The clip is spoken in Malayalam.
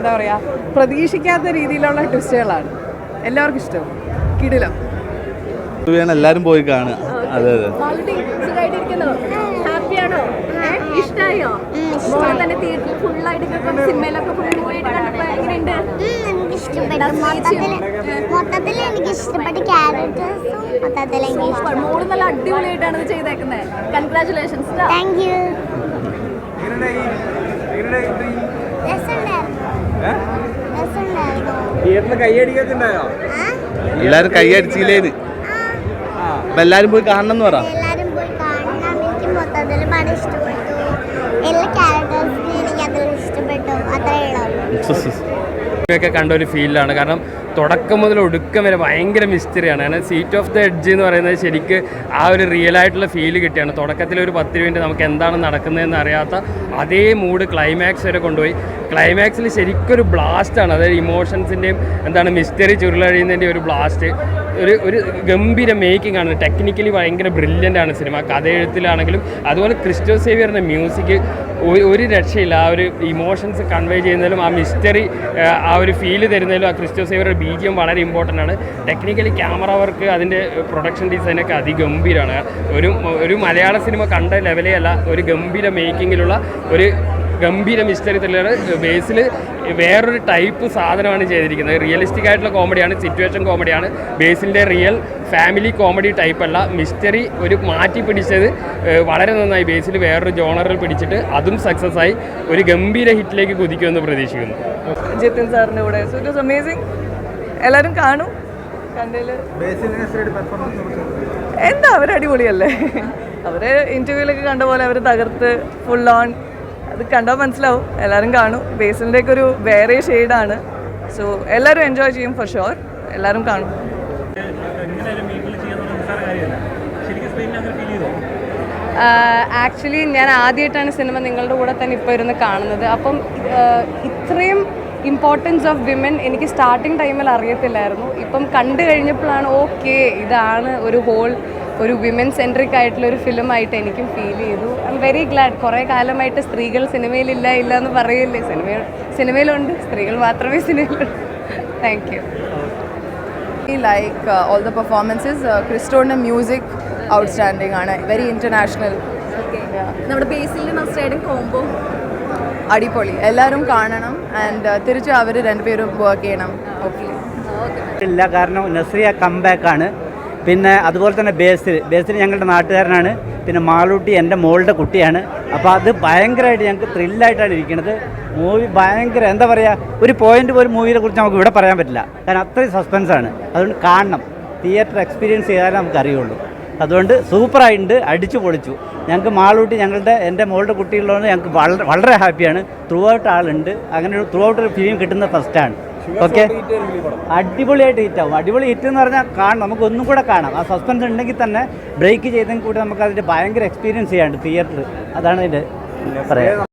എന്താ പറയുക, പ്രതീക്ഷിക്കാത്ത രീതിയിലുള്ള ട്വിസ്റ്റുകളാണ്. എല്ലാവർക്കും ഇഷ്ടം. കിടിലം. എല്ലാവരും പോയി കാണുക. അതെ അതെ. ഹാപ്പിയാണോ? ഇഷ്ടായോ? തന്നെ തിയേറ്ററിൽ ഫുള്ളായിട്ട് സിനിമയിലൊക്കെ ഫുൾ പോയിട്ട് കണ്ടപ്പോൾ എങ്ങനെയുണ്ട്? മൊത്തത്തിൽ എനിക്ക് ഇഷ്ടപ്പെട്ട ക്യാരക്ടേഴ്സും മൊത്തത്തിൽ മോള് നല്ല അടിപൊളിയായിട്ടാണ് ഇത് ചെയ്തേക്കുന്നത്. കൺഗ്രാറ്റുലേഷൻസ്. Thank you. എല്ലാരും കൈയടിച്ചില്ലേന്ന്. അപ്പൊ എല്ലാരും പോയി കാണണം എന്ന് പറ. എല്ലാരും പോയി കാണണം. എനിക്ക് മൊത്തത്തിൽ പടം ഇഷ്ടപ്പെട്ടു. എല്ലാ ക്യാരക്ടേഴ്സിനും എനിക്ക് അതിൽ ഇഷ്ടപ്പെട്ടു. അത്രേ ഉള്ളൂ. ഒക്കെ കണ്ട ഒരു ഫീലാണ്. കാരണം തുടക്കം മുതൽ ഒടുക്കം വരെ ഭയങ്കര മിസ്റ്ററിയാണ്. കാരണം സീറ്റ് ഓഫ് ദ എഡ്ജ് എന്ന് പറയുന്നത് ശരിക്ക് ആ ഒരു റിയൽ ആയിട്ടുള്ള ഫീല് കിട്ടിയാണ്. തുടക്കത്തിൽ ഒരു 10 മിനിറ്റ് നമുക്ക് എന്താണ് നടക്കുന്നതെന്ന് അറിയാത്ത അതേ മൂഡ് ക്ലൈമാക്സ് വരെ കൊണ്ടുപോയി. ക്ലൈമാക്സിൽ ശരിക്കൊരു ബ്ലാസ്റ്റാണ്. അതായത് ഇമോഷൻസിൻ്റെയും എന്താണ് മിസ്റ്ററി ചുരുളഴിയുന്നതിൻ്റെ ഒരു ബ്ലാസ്റ്റ്. ഒരു ഗംഭീര മേക്കിംഗ് ആണ്. ടെക്നിക്കലി ഭയങ്കര ബ്രില്യൻ്റ് ആണ് സിനിമ. കഥയെഴുത്തിലാണെങ്കിലും അതുപോലെ ക്രിസ്റ്റോ സേവിയറിൻ്റെ മ്യൂസിക് ഒരു രക്ഷയില്ല. ആ ഒരു ഇമോഷൻസ് കൺവേ ചെയ്യുന്നതിലും ആ മിസ്റ്ററി ആ ഒരു ഫീല് തരുന്നതിലും ആ ക്രിസ്റ്റോ സേവിയറുടെ BGM വളരെ ഇമ്പോർട്ടൻ്റ് ആണ്. ടെക്നിക്കലി ക്യാമറ വർക്ക്, അതിൻ്റെ പ്രൊഡക്ഷൻ ഡിസൈനൊക്കെ അതിഗംഭീരമാണ്. ഒരു മലയാള സിനിമ കണ്ട ലെവലേ അല്ല, ഒരു ഗംഭീര മേക്കിങ്ങിലുള്ള ഒരു ഗംഭീര മിസ്റ്ററി ത്രില്ലർ ബേസിൽ വേറൊരു ടൈപ്പ് സാധനമാണ് ചെയ്തിരിക്കുന്നത്. റിയലിസ്റ്റിക് ആയിട്ടുള്ള കോമഡിയാണ്, സിറ്റുവേഷൻ കോമഡിയാണ്. ബേസിൻ്റെ റിയൽ ഫാമിലി കോമഡി ടൈപ്പല്ല. മിസ്റ്ററി ഒരു മാറ്റി പിടിച്ചത് വളരെ നന്നായി. ബേസിൽ വേറൊരു ജോണറിൽ പിടിച്ചിട്ട് അതും സക്സസ് ആയി ഒരു ഗംഭീര ഹിറ്റിലേക്ക് കുതിക്കുമെന്ന് പ്രതീക്ഷിക്കുന്നു. ജിതിൻ സാറിൻ്റെ കൂടെ സോ ഇറ്റ് വാസ് അമേസിങ്. എല്ലാവരും കാണും. കണ്ടതിൽ എന്താ അവർ അടിപൊളിയല്ലേ. അവർ ഇൻ്റർവ്യൂവിലൊക്കെ കണ്ട പോലെ അവർ തകർത്ത് ഫുൾ ഓൺ. അത് കണ്ടാൽ മനസ്സിലാവും. എല്ലാവരും കാണും. ബേസിലിൻ്റെ ഒക്കെ ഒരു വേറെ ഷെയ്ഡാണ്. സോ എല്ലാവരും എൻജോയ് ചെയ്യും ഫോർ ഷുവർ. എല്ലാവരും കാണും. ആക്ച്വലി ഞാൻ ആദ്യമായിട്ടാണ് സിനിമ നിങ്ങളുടെ കൂടെ തന്നെ ഇപ്പോൾ ഇരുന്ന് കാണുന്നത്. അപ്പം ഇത്രയും ഇമ്പോർട്ടൻസ് ഓഫ് വിമൻ എനിക്ക് സ്റ്റാർട്ടിങ് ടൈമിൽ അറിയത്തില്ലായിരുന്നു. ഇപ്പം കണ്ടു കഴിഞ്ഞപ്പോഴാണ് ഓക്കെ ഇതാണ് ഒരു വിമൻ സെൻട്രിക് ആയിട്ടുള്ളൊരു ഫിലിമായിട്ട് എനിക്കും ഫീൽ ചെയ്തു. I'm very glad. കുറേ കാലമായിട്ട് സ്ത്രീകൾ സിനിമയിലില്ല എന്ന് പറയില്ലേ. സിനിമയിലുണ്ട്, സ്ത്രീകൾ മാത്രമേ സിനിമയിലുള്ളൂ. Thank you. Like all the performances, Christone music outstanding ആണ്. Very international. നമ്മുടെ ബേസിൽ നസ്രയുടെ കോംബോ അടിപൊളി. എല്ലാവരും കാണണം. ആൻഡ് തിരിച്ച് അവർ രണ്ടുപേരും വർക്ക് ചെയ്യണം. ഓക്കെ ഇല്ല, കാരണം നസ്രിയ കംബാക്കാണ്. പിന്നെ അതുപോലെ തന്നെ ബേസിൽ ഞങ്ങളുടെ നാട്ടുകാരനാണ്. പിന്നെ മാളൂട്ടി എൻ്റെ മോളുടെ കുട്ടിയാണ്. അപ്പോൾ അത് ഭയങ്കരമായിട്ട് ഞങ്ങൾക്ക് ത്രില്ലായിട്ടാണ് ഇരിക്കുന്നത്. മൂവി ഭയങ്കര എന്താ പറയുക, ഒരു പോയിൻ്റ് പോലും മൂവിയെ കുറിച്ച് നമുക്ക് ഇവിടെ പറയാൻ പറ്റില്ല. കാരണം അത്രയും സസ്പെൻസാണ്. അതുകൊണ്ട് കാണണം. തിയേറ്റർ എക്സ്പീരിയൻസ് ചെയ്താലേ നമുക്ക് അറിയുള്ളൂ. അതുകൊണ്ട് സൂപ്പറായിട്ടുണ്ട്, അടിച്ചു പൊളിച്ചു. ഞങ്ങൾക്ക് മാളൂട്ടി എൻ്റെ മോളുടെ കുട്ടികളുള്ളത് ഞങ്ങൾക്ക് വളരെ ഹാപ്പിയാണ്. ത്രൂ ഔട്ട് ആളുണ്ട്. അങ്ങനെ ഒരു ത്രൂ ഔട്ട് ഒരു ഫിലിം കിട്ടുന്ന ഫസ്റ്റാണ്. ഓക്കെ, അടിപൊളിയായിട്ട് ഹിറ്റാവും. അടിപൊളി ഹിറ്റ് എന്ന് പറഞ്ഞാൽ കാണണം, നമുക്ക് ഒന്നും കൂടെ കാണാം. ആ സസ്പെൻസ് ഉണ്ടെങ്കിൽ തന്നെ ബ്രേക്ക് ചെയ്തെങ്കിൽ കൂടി നമുക്ക് അതിൻ്റെ ഭയങ്കര എക്സ്പീരിയൻസ് ചെയ്യാണ്ട് തിയേറ്റർ. അതാണ് ഇതിൻ്റെ പറയാം.